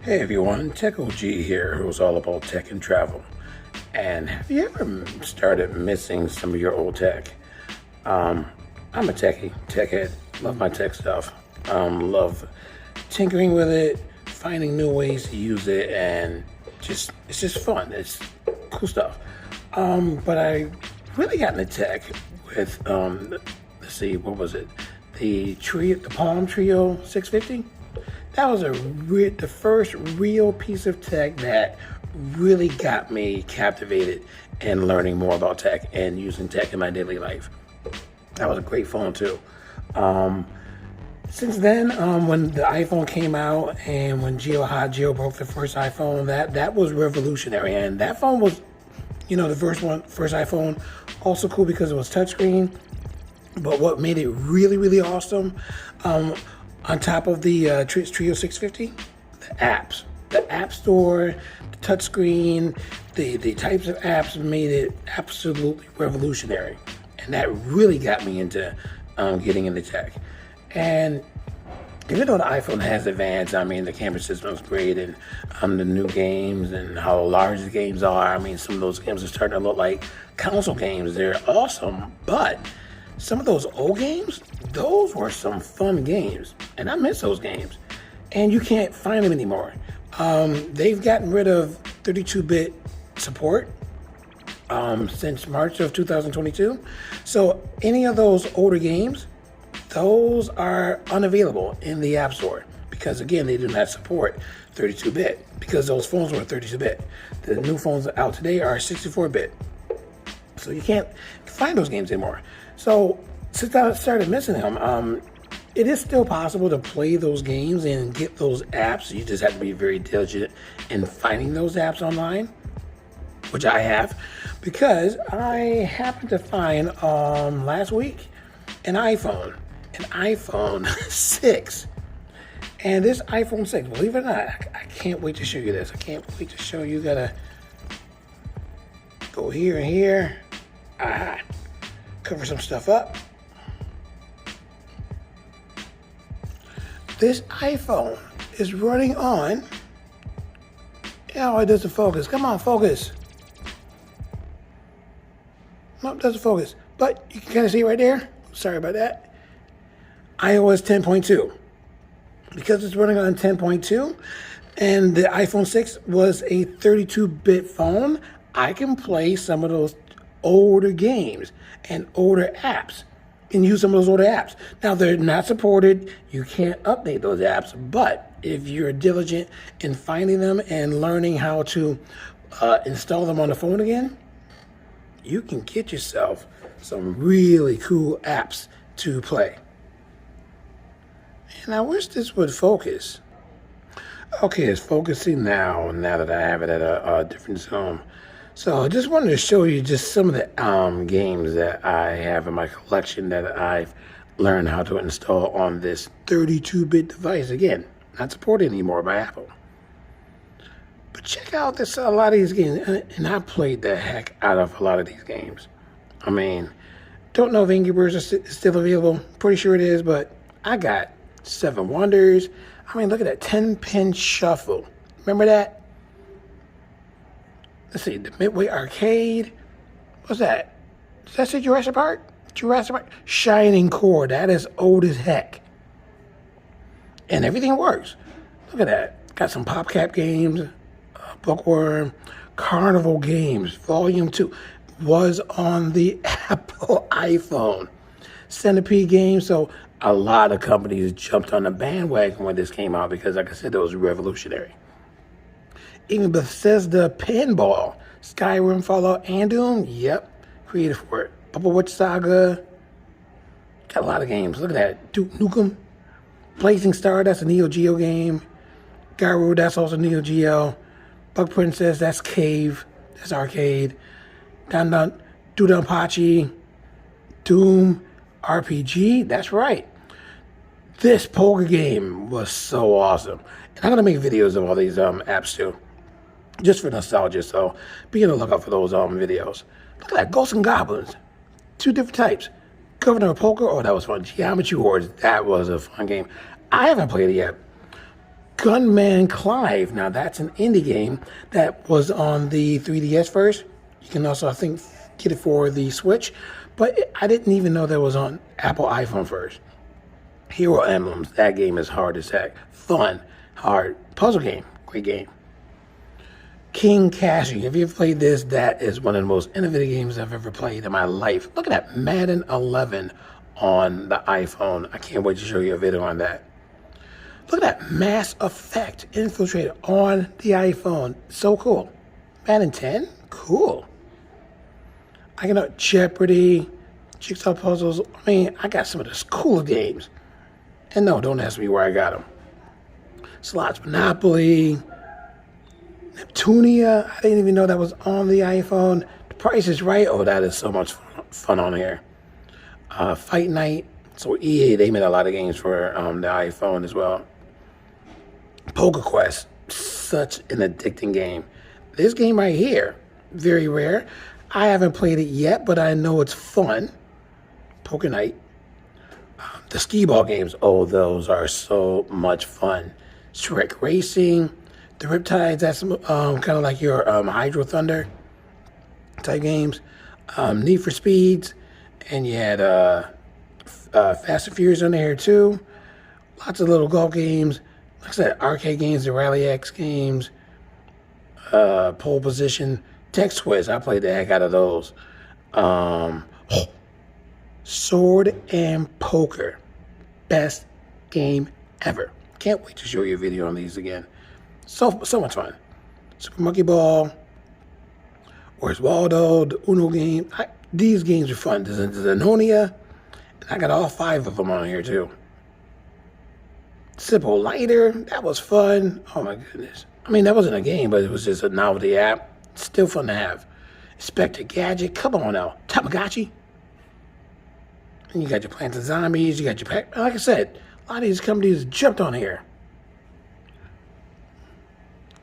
Hey everyone, Tech OG here, who's all about tech and travel. And have you ever started missing some of your old tech? I'm a techie, tech head, love my tech stuff. Love tinkering with it, finding new ways to use it, and it's just fun. It's cool stuff. But I really got into tech with let's see, what was it? The Palm Trio 650. That was the first real piece of tech that really got me captivated in learning more about tech and using tech in my daily life. That was a great phone too. Since then, when the iPhone came out and when Geo broke the first iPhone, that was revolutionary. And that phone was, the first iPhone, also cool because it was touchscreen. But what made it really, really awesome, on top of the Trio 650, the apps. The App Store, the touchscreen, the types of apps made it absolutely revolutionary. And that really got me into getting into tech. And even though the iPhone has advanced, the camera system is great, and the new games and how large the games are. Some of those games are starting to look like console games. They're awesome, but some of those old games, those were some fun games, and I miss those games. And you can't find them anymore. They've gotten rid of 32-bit support since March of 2022. So any of those older games, those are unavailable in the App Store because, again, they do not support 32-bit because those phones were 32-bit. The new phones out today are 64-bit. So you can't find those games anymore. So since I started missing them, it is still possible to play those games and get those apps. You just have to be very diligent in finding those apps online, which I have, because I happened to find last week an iPhone 6. And this iPhone 6, believe it or not, I can't wait to show you this. I can't wait to show you. Gotta go here and here. Cover some stuff up. This iPhone is running on. Oh, it doesn't focus. Come on, focus. Nope, doesn't focus. But you can kind of see right there. Sorry about that. iOS 10.2. Because it's running on 10.2 and the iPhone 6 was a 32-bit phone, I can play some of those older games and older apps and use some of those older apps. Now, they're not supported. You can't update those apps, but if you're diligent in finding them and learning how to install them on the phone again, you can get yourself some really cool apps to play. And I wish this would focus. Okay, it's focusing now that I have it at a different zoom. So I just wanted to show you just some of the games that I have in my collection that I've learned how to install on this 32-bit device. Again, not supported anymore by Apple. But check out a lot of these games, and I played the heck out of a lot of these games. Don't know if Angry Birds is still available. Pretty sure it is, but I got 7 Wonders. Look at that 10-pin shuffle. Remember that? Let's see, the Midway Arcade. What's that? Does that say Jurassic Park? Jurassic Park. Shining Core. That is old as heck. And everything works. Look at that. Got some PopCap games, Bookworm, Carnival Games, Volume 2 was on the Apple iPhone. Centipede Games. So a lot of companies jumped on the bandwagon when this came out because, like I said, it was revolutionary. Even Bethesda Pinball, Skyrim, Fallout, and Doom, yep, created for it. Bubble Witch Saga, got a lot of games. Look at that, Duke Nukem, Blazing Star, that's a Neo Geo game. Garou, that's also Neo Geo. Bug Princess, that's Cave, that's arcade. Dudonpachi, Doom, RPG, that's right. This poker game was so awesome. And I'm going to make videos of all these apps too, just for nostalgia, so be on the lookout for those videos. Look at that, Ghosts and Goblins. 2 different types. Governor of Poker, oh, that was fun. Geometry Wars, that was a fun game. I haven't played it yet. Gunman Clive. Now that's an indie game that was on the 3DS first. You can also, I think, get it for the Switch, but I didn't even know that was on Apple iPhone first. Hero Emblems. That game is hard as heck. Fun, hard puzzle game. Great game. King Cashy. If you've played this, that is one of the most innovative games I've ever played in my life. Look at that, Madden 11 on the iPhone. I can't wait to show you a video on that. Look at that, Mass Effect Infiltrator on the iPhone. So cool. Madden 10? Cool. I can know Jeopardy, Jigsaw Puzzles. I mean, I got some of the coolest games. And no, don't ask me where I got them. Slots Monopoly, Neptunia. I didn't even know that was on the iPhone. The Price is Right. Oh, that is so much fun on here. Fight Night. So EA, they made a lot of games for the iPhone as well. Poker Quest. Such an addicting game. This game right here, very rare. I haven't played it yet, but I know it's fun. Poker Night. The skee ball games. Oh, those are so much fun. Shrek Racing. The Riptides, that's kind of like your Hydro Thunder type games. Need for Speeds. And you had Fast and Furious on there too. Lots of little golf games. Like I said, arcade games, the Rally X games. Pole Position. Text Quiz. I played the heck out of those. Sword and Poker. Best game ever. Can't wait to show you a video on these again. So much fun. Super Monkey Ball. Where's Waldo? The Uno game. These games are fun. There's Zenonia. And I got all 5 of them on here too. Simple Lighter. That was fun. Oh my goodness. I mean, that wasn't a game, but it was just a novelty app. Still fun to have. Inspector Gadget. Come on now. Tamagotchi. And you got your Plants and Zombies. You got your pack. Like I said, a lot of these companies jumped on here.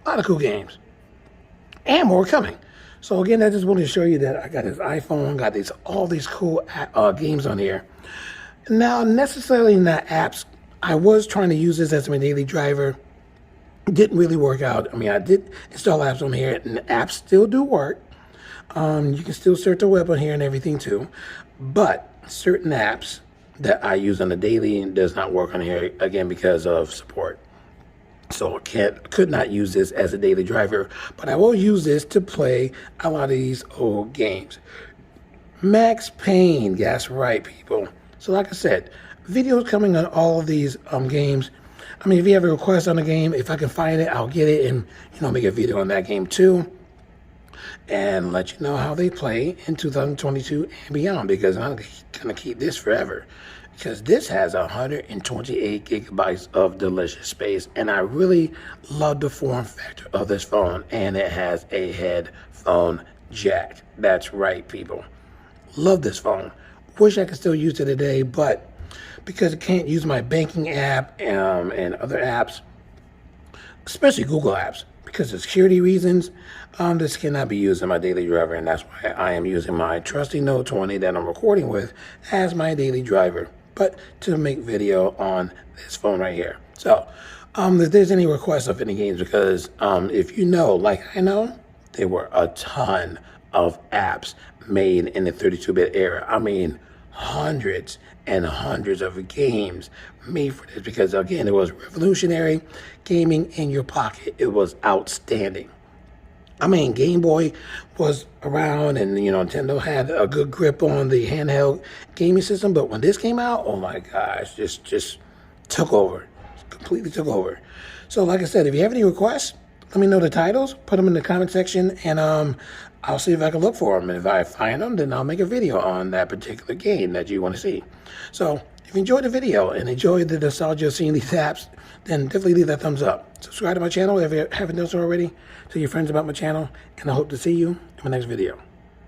A lot of cool games. And more coming. So again, I just wanted to show you that I got this iPhone, got all these cool games on here. Now, necessarily not apps. I was trying to use this as my daily driver. Didn't really work out. I mean, I did install apps on here, and the apps still do work. You can still search the web on here and everything too. But certain apps that I use on a daily does not work on here, again, because of support. So I could not use this as a daily driver, but I will use this to play a lot of these old games. Max Payne, that's right, people. So like I said, videos coming on all of these games. I mean, if you have a request on a game, if I can find it, I'll get it and, make a video on that game too. And let you know how they play in 2022 and beyond, because I'm going to keep this forever. Because this has 128 gigabytes of delicious space, and I really love the form factor of this phone, and it has a headphone jack. That's right, people. Love this phone. Wish I could still use it today, but because I can't use my banking app and other apps, especially Google apps, because of security reasons, this cannot be used in my daily driver, and that's why I am using my trusty Note 20 that I'm recording with as my daily driver, but to make video on this phone right here. So, if there's any requests of any games, because if you know, like I know, there were a ton of apps made in the 32-bit era. I mean, hundreds and hundreds of games made for this, because again, it was revolutionary. Gaming in your pocket, it was outstanding. I mean, Game Boy was around, and Nintendo had a good grip on the handheld gaming system, but when this came out, oh my gosh, just took over. Completely took over. So like I said, if you have any requests, let me know the titles, put them in the comment section, and I'll see if I can look for them. And if I find them, then I'll make a video on that particular game that you want to see. So if you enjoyed the video and enjoyed the nostalgia of seeing these apps, then definitely leave that thumbs up. Subscribe to my channel if you haven't done so already. Tell your friends about my channel, and I hope to see you in my next video.